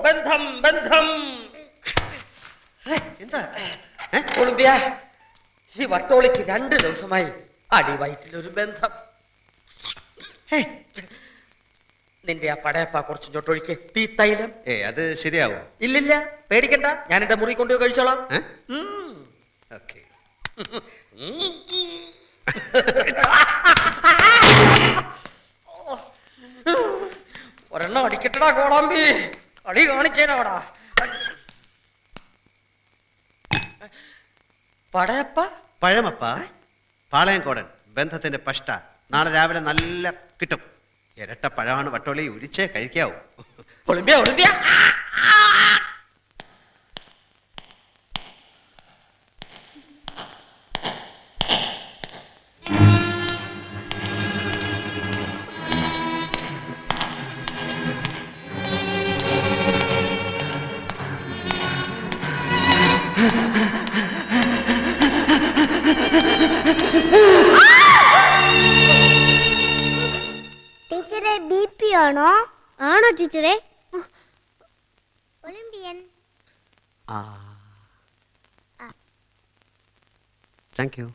ബന്ധം ബന്ധം. എന്താ ഒളിമ്പിയ, ഈ വട്ടോളിക്ക് 2 ദിവസമായി അടിവയറ്റിലൊരു ബന്ധം. നിന്റെ ആ പടയപ്പ കുറച്ച് ചൊട്ടൊഴിക്ക്, തീത്തൈലം. അത് ശരിയാവോ? ഇല്ലില്ല, പേടിക്കണ്ട, ഞാൻ എന്റെ മുറി കൊണ്ടുപോയി കഴിച്ചോളാം. ഓക്കെ. ഒരെണ്ണം അടിക്കട്ടടാ കോടമ്പി, കളി കാണിച്ചേനോടാ. പടയപ്പ പഴമപ്പ, പാളയംകോടൻ ബന്ധത്തിന്റെ പഷ്ട. നാളെ രാവിലെ നല്ല കിട്ടും. ഇരട്ട പഴമാണ് വട്ടോളി, ഉരിച്ചേ കഴിക്കാവൂ. Olympia Olympia. ടീച്ചറെ BP ആണോ? ആണോ ടീച്ചറെ? Olympian. Thank you.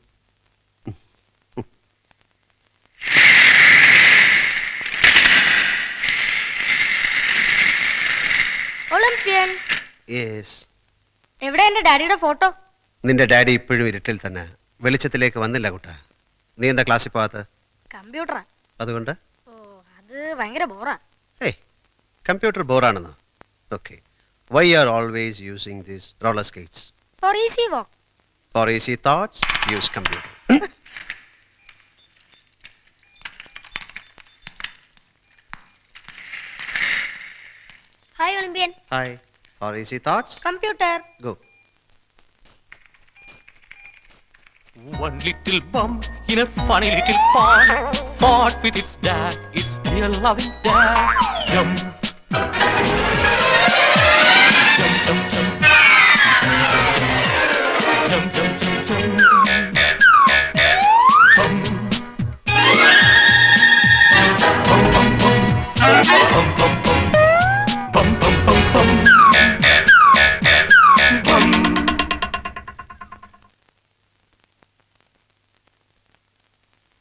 Olympian. Yes. എവിടെ എന്റെ ഡാഡിയുടെ ഫോട്ടോ? നിന്റെ ഡാഡി ഇപ്പോഴും ഇരുട്ടിൽ തന്നെ, വെളിച്ചത്തിലേക്ക് വന്നില്ല കുട്ടാ. നീ എന്താ ക്ലാസ്സിൽ പോകാത്ത? കമ്പ്യൂട്ടറാ. അതുകൊണ്ട്? ഓ, അത് ഭയങ്കര ബോറാ. ഏയ്, കമ്പ്യൂട്ടർ ബോറാണെന്നോ? Okay. Why are always using these roller skates? For easy walk. For easy thoughts use computer. Hi Olympian. Hi. For easy thoughts computer. Go. One little bum in a funny little pond fought with its dad, its dear loving dad. Jump, jump, jump, jump, jump, jump, jump, jump. Bum, bum, bum, bum, bum, bum, bum, bum, bum, bum, bum.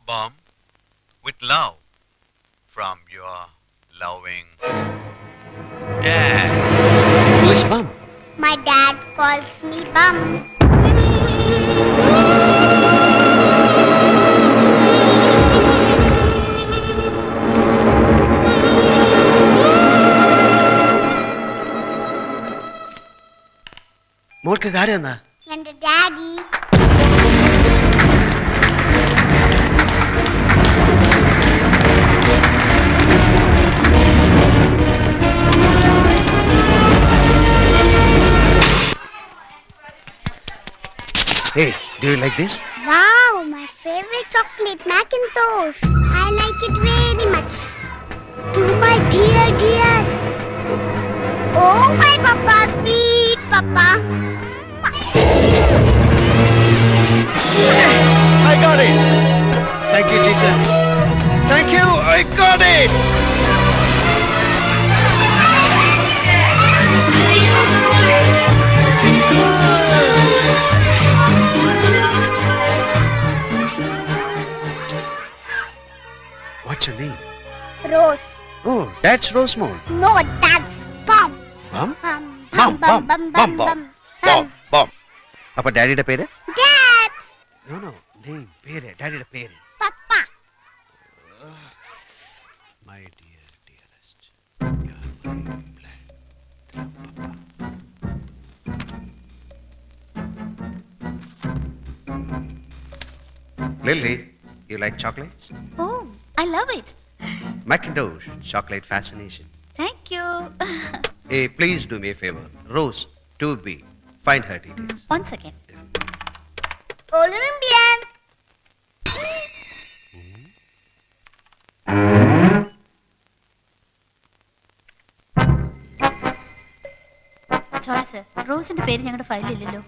Bum with love from your loving dad. Who is Bum? My dad calls me Bum. മോൾക്ക് ഇതാരെന്നാ? എന്റെ daddy. Hey, do you like this? Wow, my favorite chocolate Macintosh. I like it very much. To my dear dears. Oh my papa, sweet papa. I got it. Thank you, Jesus. Thank you. I got it. What's your name? Rose. Oh, that's Rosemont. No, that's Bum. Bum? Bum, Bum, bum, bum, bum, bum, bum, bum, bum, bum. അപ്പൊ ഡാഡിയുടെ പേര്? Dad. No, no, name, പേര്, ഡാഡിയുടെ പേര്. Papa. My dear, dearest, you're my blood. Papa. Lily, you like chocolates? Oh, I love it. Macintosh, chocolate fascination. Thank you. Hey, please do me a favor. Rose, 2B. Find her details. One second. Olympian. Sorry, sir. റോസിന്റെ പേര് ഞങ്ങളുടെ ഫയലിലില്ലല്ലോ.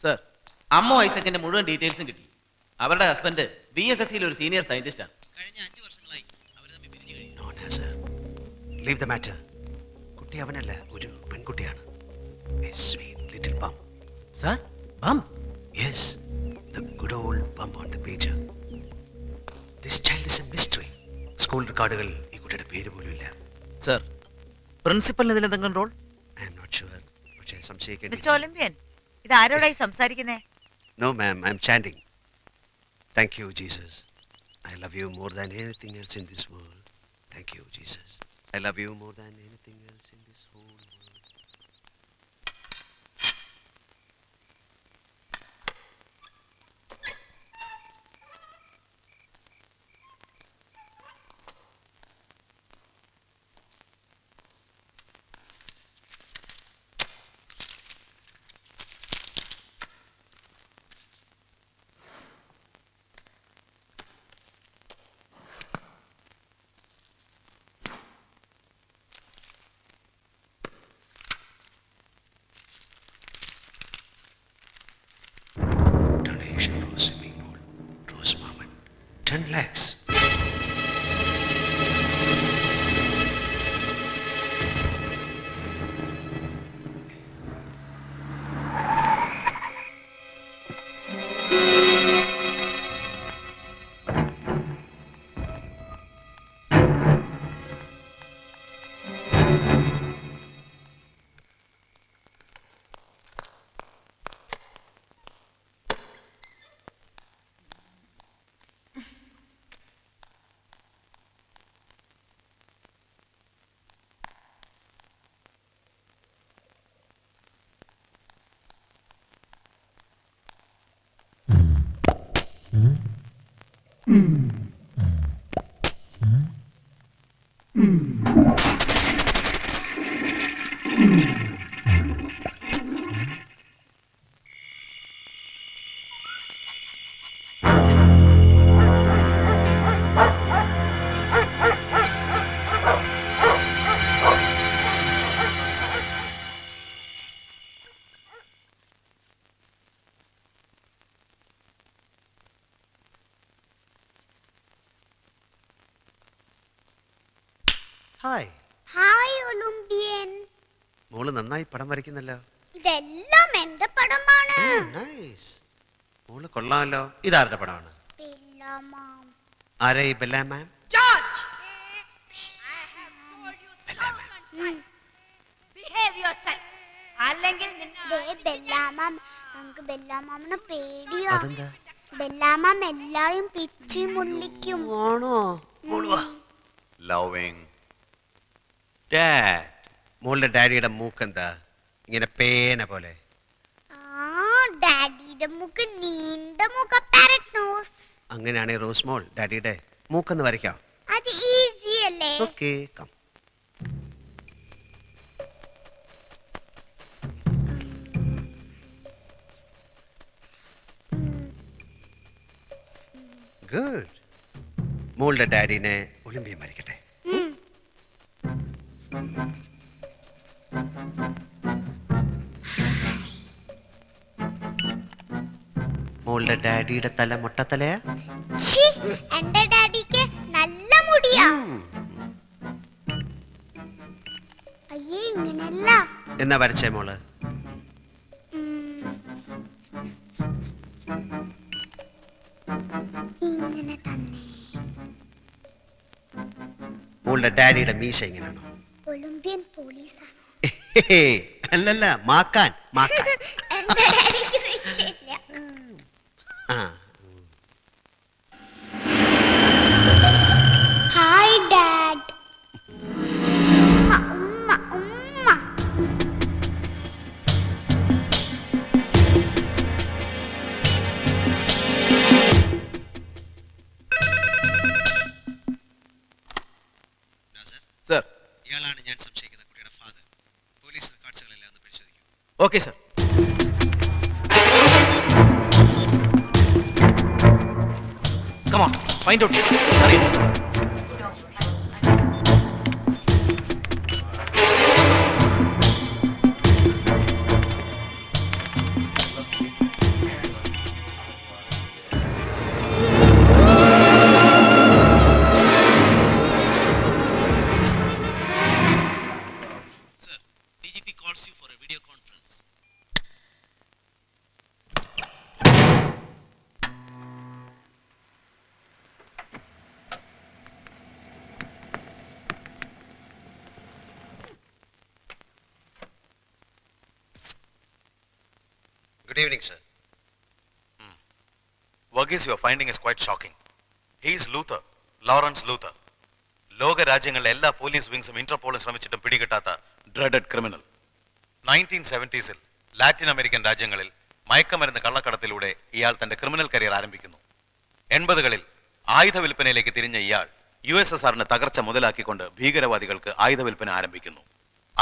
Sir, അമ്മ ഐസക്കിന്റെ മുഴുവൻ ഡീറ്റെയിൽസും കിട്ടി. അവരുടെ husband BSSCയിൽ ഒരു senior സയന്റിസ്റ്റാണ്. കഴിഞ്ഞ 5 വർഷങ്ങളായി അവർ തമ്മിൽ ലീവ് ദ മാറ്റർ. കുട്ടി അവനല്ല, ഒരു പെൺകുട്ടിയാണ്. ലിറ്റിൽ ബം. Sir? Bum? Yes, the good old bump on the pager. This child is a mystery. School റെക്കോർഡുകൾ ഈ കുട്ടിയുടെ പേര് പോലും ഇല്ല. Sir, പ്രിൻസിപ്പലിന് ഇതിൽ എന്തെങ്കിലും role? I am not sure. പക്ഷേ സംശയിക്കേണ്ടി. മിസ്റ്റർ ഒളിമ്പ്യൻ, ഇത് ആരോടായി സംസാരിക്കുന്നേ? No ma'am, I am chanting. Thank you Jesus. I love you more than anything else in this world. Thank you Jesus. I love you more than anything else in this whole world. Donation for swimming pool. Rose Maman. 10 lakhs. Hi. Hi Olympian. മോള് നന്നായി പടം വരയ്ക്കുന്നല്ലോ. ഇതെല്ലാം എന്റെ പടമാണ്. Nice. മോള് കൊള്ളാമല്ലോ. ഇതാരുടെ പടമാണ്? ബെല്ലാമാം. ആരാ ഈ ബെല്ലാ മാം? ജോർജ്, അല്ലെങ്കിൽ ബെല്ലാമാം. നമുക്ക് ബെല്ലാമാമിനെ പേടിയാ. അതെന്താ? ബെല്ലാമാം എല്ലാരും പിച്ചി മുള്ളിക്കും. ആണോ? മോള് വാ. Loving Dad. മോളുടെ ഡാഡിയുടെ മൂക്കെന്താ ഇങ്ങനെ പേന പോലെ? ഡാഡിയുടെ മൂക്ക് നീണ്ട മൂക്ക്, പാരറ്റ് നോസ്. അങ്ങനെയാണെങ്കിൽ റോസ് മോൾ ഡാഡിയുടെ മൂക്കെന്ന് വരയ്ക്കാം. അത് ഈസി അല്ലേ? Okay, come. ഗുഡ്. മോളുടെ ഡാഡിനെ ഒളിമ്പ്യൻ വരയ്ക്കട്ടെ. മോളുടെ ഡാഡിയുടെ തല മൊട്ടത്തലയാ? ഛീ, എന്റെ ഡാഡിക്ക് നല്ല മുടിയാ. അയ്യേ, ഇങ്ങനെയല്ല. എന്നാ വരച്ചേ മോള്? ഇങ്ങനെ തന്നെ. മോളുടെ ഡാഡിയുടെ മീശ ഇങ്ങനെയാണോ? ഒളിമ്പ്യൻ പോലീസാണ്. അല്ലല്ല, മാക്കാൻ മാക്കാൻ. എന്റെ ഡാഡിക്ക് മീശയില്ല. ആ. Hi dad. ഉമ്മ ഉമ്മ ഉമ്മ. Sir. ഇയാളാണ് ഞാൻ സംശയിക്കുന്ന കുട്ടിയുടെ ഫാദർ. പോലീസ് റെക്കോർഡ്സുകളെല്ലാം ഒന്ന് പരിശോധിക്കൂ. Okay, sir. Come on, find out. Hurry. Good evening, sir. Verghese, your finding is quite shocking. He is Luther, Lawrence Luther. ലോക രാജ്യങ്ങളിലെ എല്ലാ പോലീസ് വിങ്സും ഇന്റർപോളും ശ്രമിച്ചിട്ടും പിടികിട്ടാത്ത dreaded criminal. 1970s Latin American രാജ്യങ്ങളിൽ മയക്കമരുന്ന് കള്ളക്കടത്തിലൂടെ ഇയാൾ തന്റെ ക്രിമിനൽ കരിയർ ആരംഭിക്കുന്നു. 80കളിൽ ആയുധ വിൽപ്പനയിലേക്ക് തിരിഞ്ഞ ഇയാൾ USSRന് തകർച്ച മുതലാക്കിക്കൊണ്ട് ഭീകരവാദികൾക്ക് ആയുധ വിൽപ്പന ആരംഭിക്കുന്നു.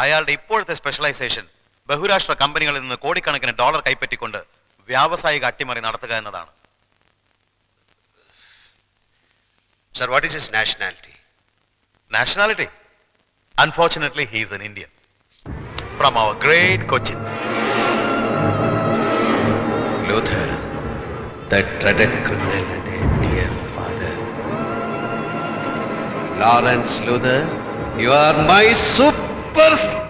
അയാളുടെ ഇപ്പോഴത്തെ സ്പെഷ്യലൈസേഷൻ ബഹുരാഷ്ട്ര കമ്പനികളിൽ നിന്ന് കോടിക്കണക്കിന് ഡോളർ കൈപ്പറ്റിക്കൊണ്ട് വ്യാവസായിക അട്ടിമറി നടത്തുക എന്നതാണ്. Sir, what is his nationality? Nationality? Unfortunately, he is an Indian. From our great Cochin. Luther, the dreaded criminal and a dear father. Lawrence Luther, you are my superstar!